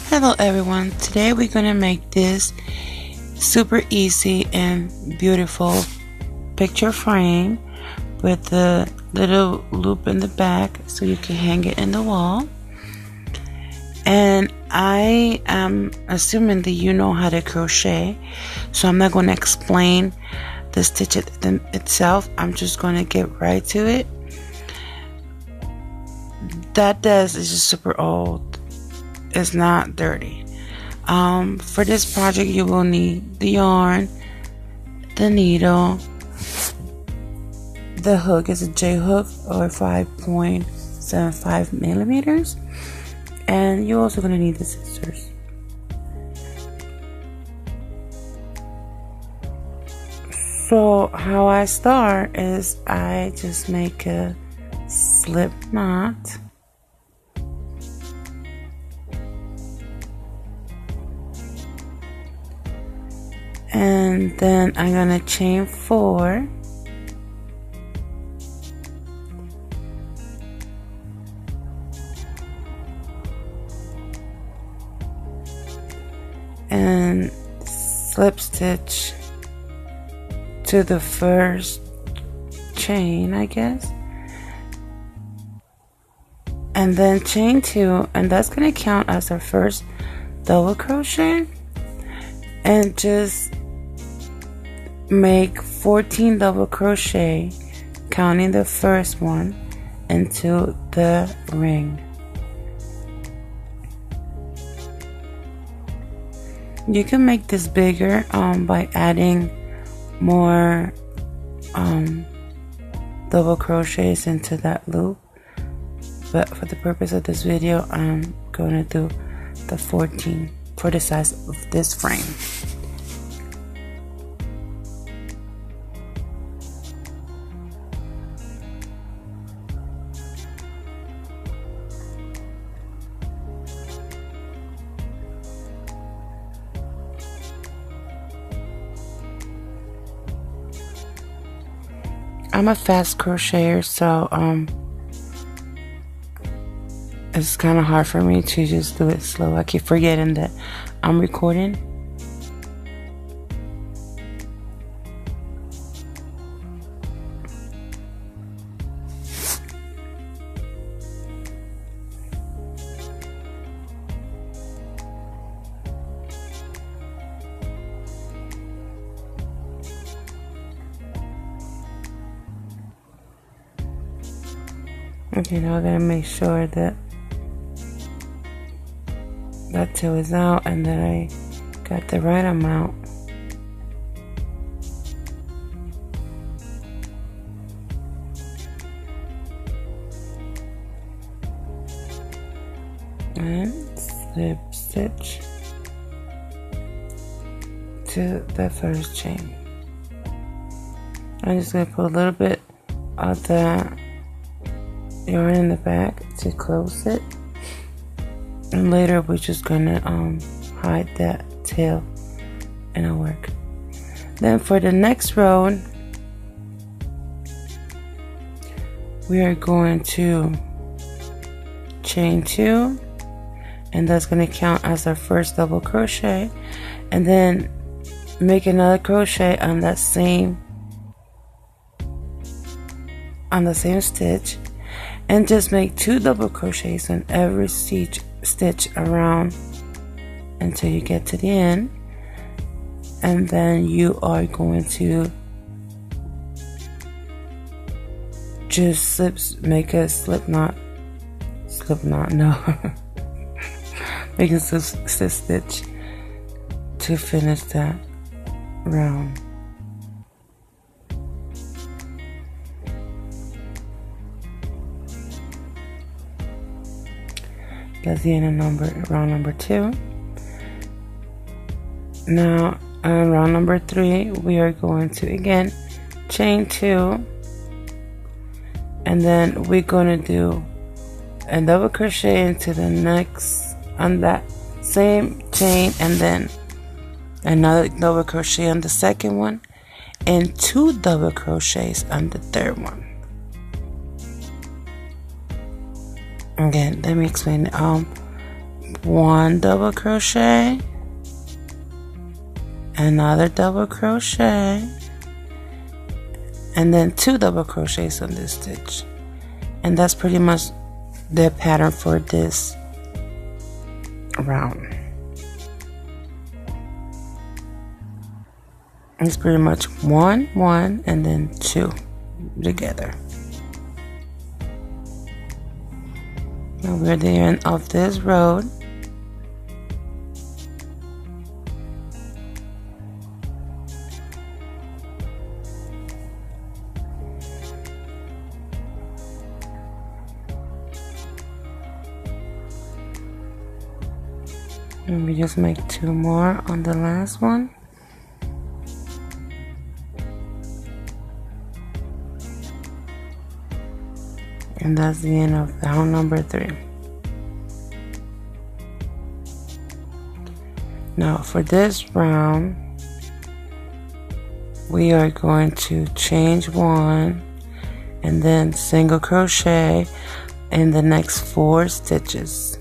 Hello everyone, today we're going to make this super easy and beautiful picture frame with the little loop in the back so you can hang it in the wall. And I am assuming that you know how to crochet, so I'm not going to explain the stitch itself. I'm just going to get right to it. That is just super old. It's not dirty. For this project you will need the yarn, the needle, the hook is a J hook or 5.75 millimeters, and you're also going to need the scissors. So how I start is I just make a slip knot. And then I'm gonna chain 4, and slip stitch to the first chain, I guess, and then chain 2, and that's gonna count as our first double crochet, and just make 14 double crochet, counting the first one, into the ring. You can make this bigger by adding more double crochets into that loop, but for the purpose of this video I'm going to do the 14 for the size of this frame. I'm a fast crocheter, so it's kind of hard for me to just do it slow. I keep forgetting that I'm recording. Okay, now I'm gonna make sure that that tail is out and that I got the right amount. And slip stitch to the first chain. I'm just gonna put a little bit of the yarn in the back to close it, and later we're just gonna hide that tail and it'll work. Then for the next row we are going to chain 2, and that's going to count as our first double crochet, and then make another crochet on that same stitch, and just make 2 double crochets on every stitch around until you get to the end, and then you are going to just make a slip knot, no make a slip stitch to finish that round. That's the end of round number 2. Now on round number 3 we are going to again chain 2, and then we're going to do a double crochet into the next on that same chain, and then another double crochet on the second one, and 2 double crochets on the third one. Again, let me explain it. 1 double crochet, another double crochet, and then 2 double crochets on this stitch. And that's pretty much the pattern for this round. It's pretty much 1, 1, and then 2 together. Now we're at the end of this road. And we just make 2 more on the last one. And that's the end of round number 3. Now for this round, we are going to change 1 and then single crochet in the next 4 stitches.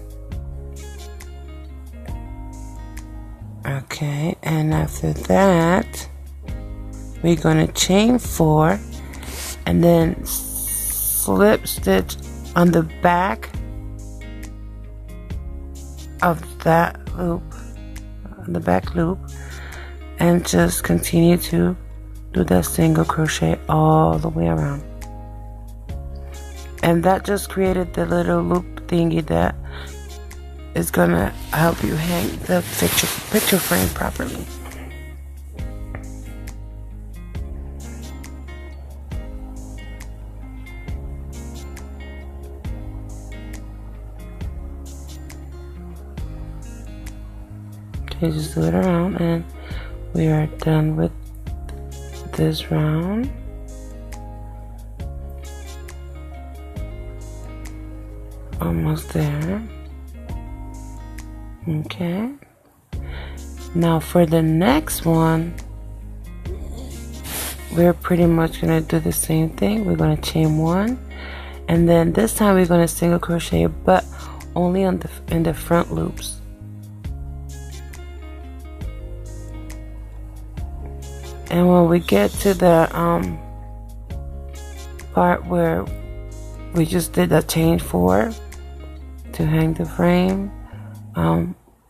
Okay, and after that, we're going to chain 4 and then slip stitch on the back of that loop, the back loop, and just continue to do that single crochet all the way around. And that just created the little loop thingy that is gonna help you hang the picture frame properly. Okay, just do it around, and we are done with this round. Almost there. Okay, now for the next one, we're pretty much gonna do the same thing. We're gonna chain 1, and then this time we're gonna single crochet, but only on in the front loops. And when we get to the part where we just did the chain 4 to hang the frame,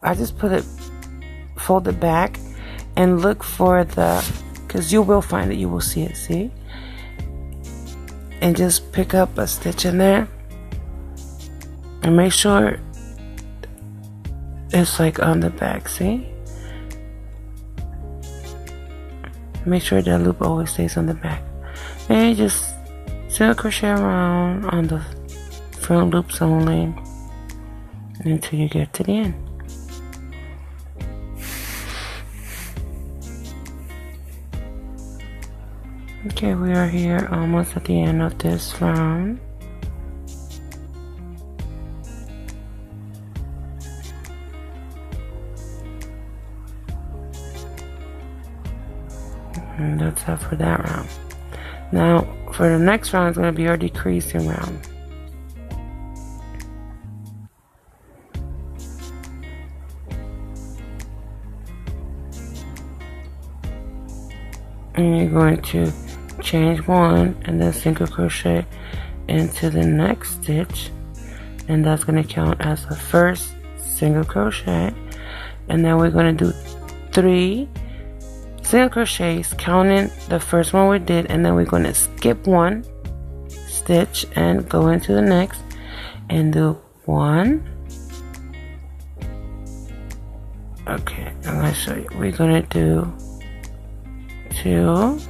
I just fold it back and look for because you will find it, you will see it, see? And just pick up a stitch in there and make sure it's like on the back, see? Make sure that loop always stays on the back. And you just single crochet around on the front loops only until you get to the end. Okay, we are here almost at the end of this round. And that's it for that round. Now for the next round, it's going to be our decreasing round. And you're going to change 1 and then single crochet into the next stitch, and that's going to count as the first single crochet. And then we're going to do 3 single crochets counting the first one we did, and then we're going to skip 1 stitch and go into the next and do 1. Okay, I'm going to show you. We're going to do 2,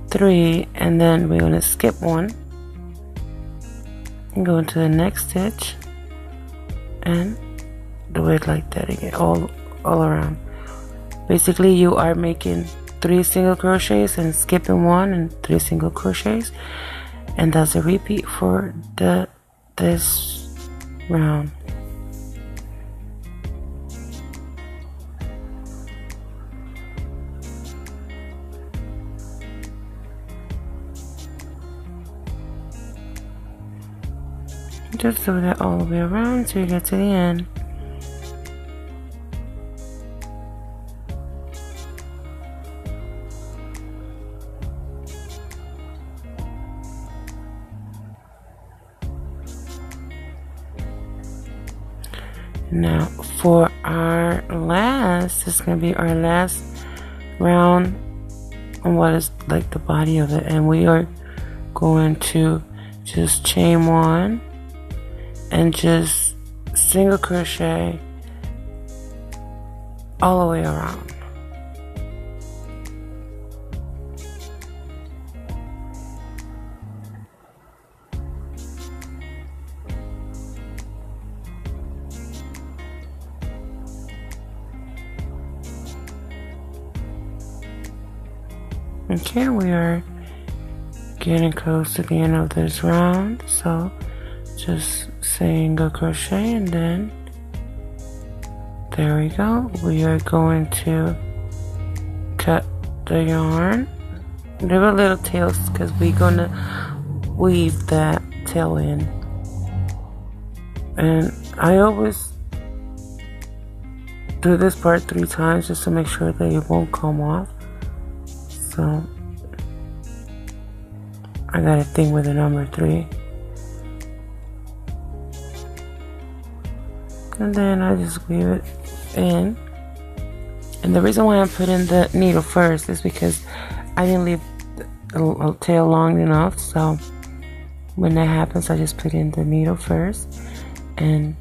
3, and then we're going to skip 1 and go into the next stitch and do it like that again, all around. Basically, you are making 3 single crochets and skipping 1 and 3 single crochets, and that's a repeat for this round. Just do that all the way around till you get to the end. Now for our last, this is going to be our last round on what is like the body of it, and we are going to just chain one and just single crochet all the way around. Okay, we are getting close to the end of this round, so just single crochet, and then there we go. We are going to cut the yarn. There are little tails because we're gonna weave that tail in, and I always do this part 3 times just to make sure that it won't come off. So I got a thing with the number 3. And then I just weave it in. And the reason why I'm putting the needle first is because I didn't leave the tail long enough. So when that happens, I just put in the needle first. And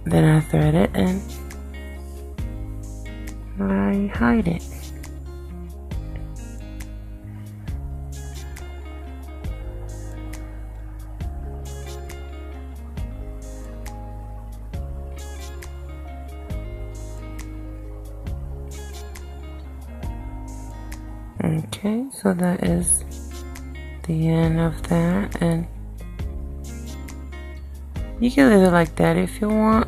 then I thread it and I hide it. Okay, so that is the end of that, and you can leave it like that if you want.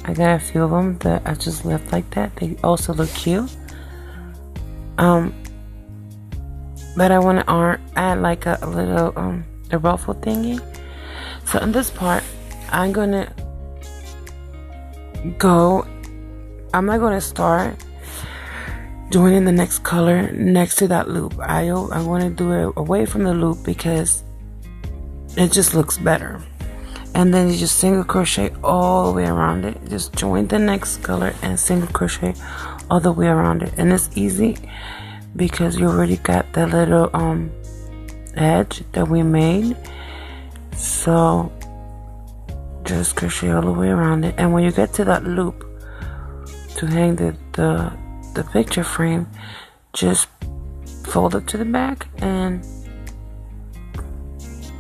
I got a few of them that I just left like that. They also look cute. But I want to add like a little a ruffle thingy. So in this part, I'm not gonna start joining the next color next to that loop. I want to do it away from the loop because it just looks better. And then you just single crochet all the way around it. Just join the next color and single crochet all the way around it. And it's easy because you already got that little edge that we made. So just crochet all the way around it. And when you get to that loop to hang the picture frame, just fold it to the back and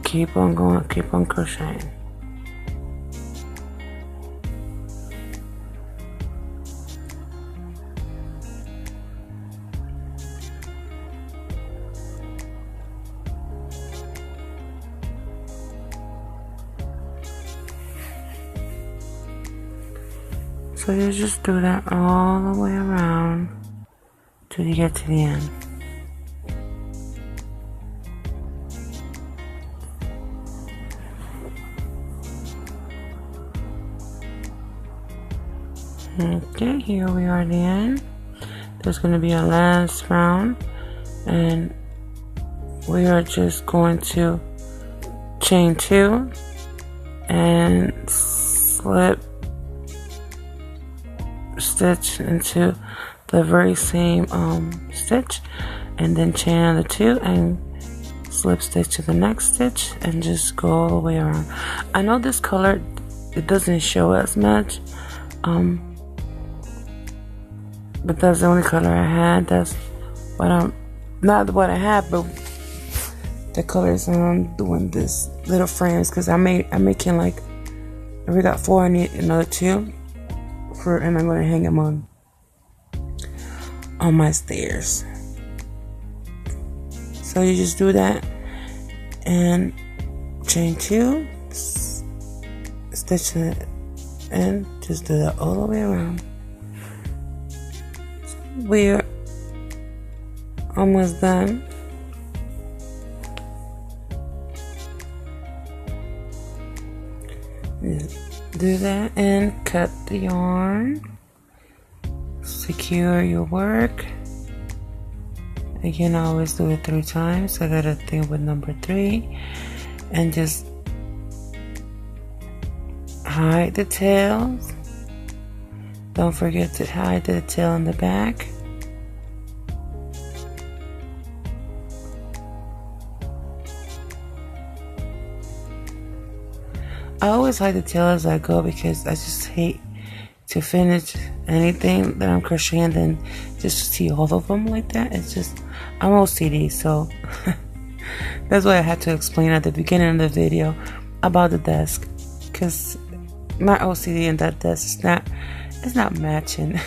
keep on going, keep on crocheting. So you just do that all the way around till you get to the end. Okay, here we are at the end. There's going to be a last round, and we are just going to chain 2 and slip stitch into the very same stitch, and then chain another 2 and slip stitch to the next stitch and just go all the way around. I know this color, it doesn't show as much, but that's the only color I had. That's what I'm not what I have, but the colors I'm doing this little frames because I'm making like, if we got 4, I need another 2 and I'm going to hang them on my stairs. So you just do that and chain 2, stitch it, and just do that all the way around. We're almost done. Do that and cut the yarn, secure your work. Again, I always do it 3 times. I got a thing with number 3 and just hide the tails. Don't forget to hide the tail in the back. I always hide the tail as I go because I just hate to finish anything that I'm crocheting then just see all of them like that. It's just, I'm OCD, so that's why I had to explain at the beginning of the video about the desk, because my OCD and that desk it's not matching.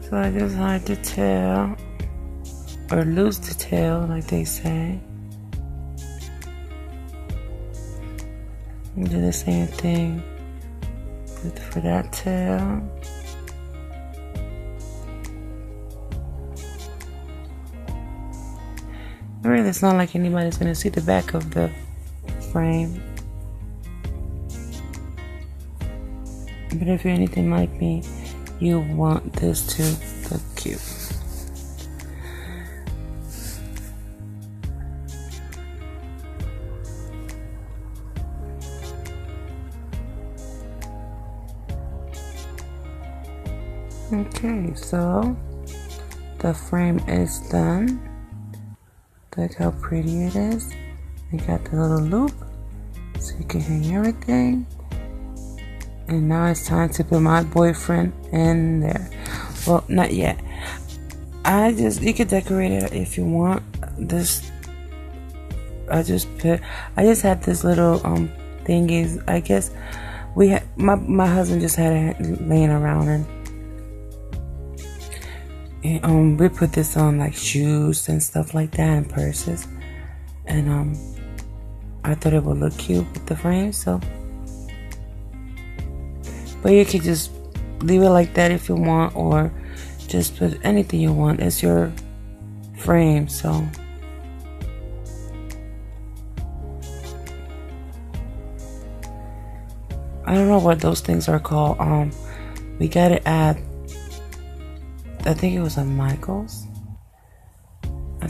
So I just hide the tail, or lose the tail like they say. And do the same thing for that tail. Really, it's not like anybody's gonna see the back of the frame. But if you're anything like me, you want this to look cute. Okay, so the frame is done. Look how pretty it is. I got the little loop so you can hang everything. And now it's time to put my boyfriend in there. Well, not yet. You could decorate it if you want. I just had this little thingies. I guess my husband just had it laying around, and we put this on like shoes and stuff like that, and purses. And I thought it would look cute with the frame, so. But you could just leave it like that if you want, or just put anything you want. It's your frame, so. I don't know what those things are called. We got it at, I think it was at Michael's. I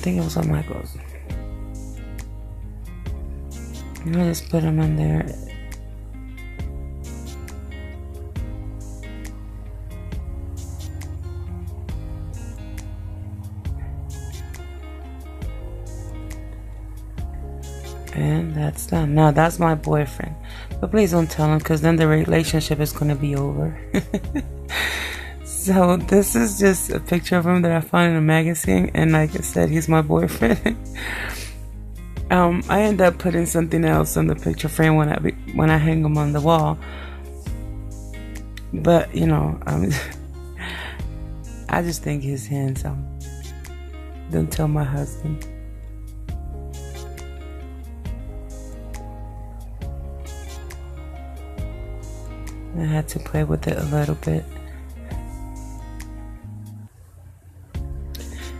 just put them in there. And that's done. Now that's my boyfriend. But please don't tell him, because then the relationship is going to be over. So this is just a picture of him that I found in a magazine. And like I said, he's my boyfriend. I end up putting something else on the picture frame when I hang him on the wall. But, you know, I just think he's handsome. Don't tell my husband. I had to play with it a little bit.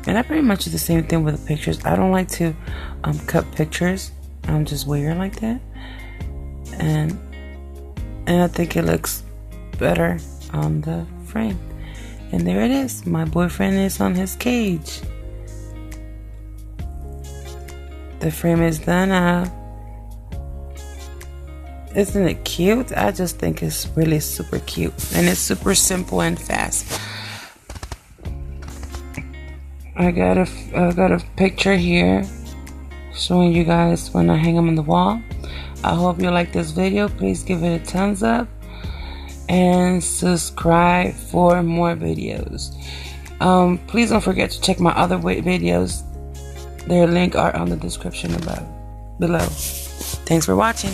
And I pretty much do the same thing with the pictures. I don't like to cut pictures. I'm just weird like that. And I think it looks better on the frame. And there it is. My boyfriend is on his cage. The frame is done. Isn't it cute? I just think it's really super cute. And it's super simple and fast. I got a picture here showing you guys when I hang them on the wall. I hope you like this video. Please give it a thumbs up and subscribe for more videos. Please don't forget to check my other videos. Their link are on the description below. Thanks for watching.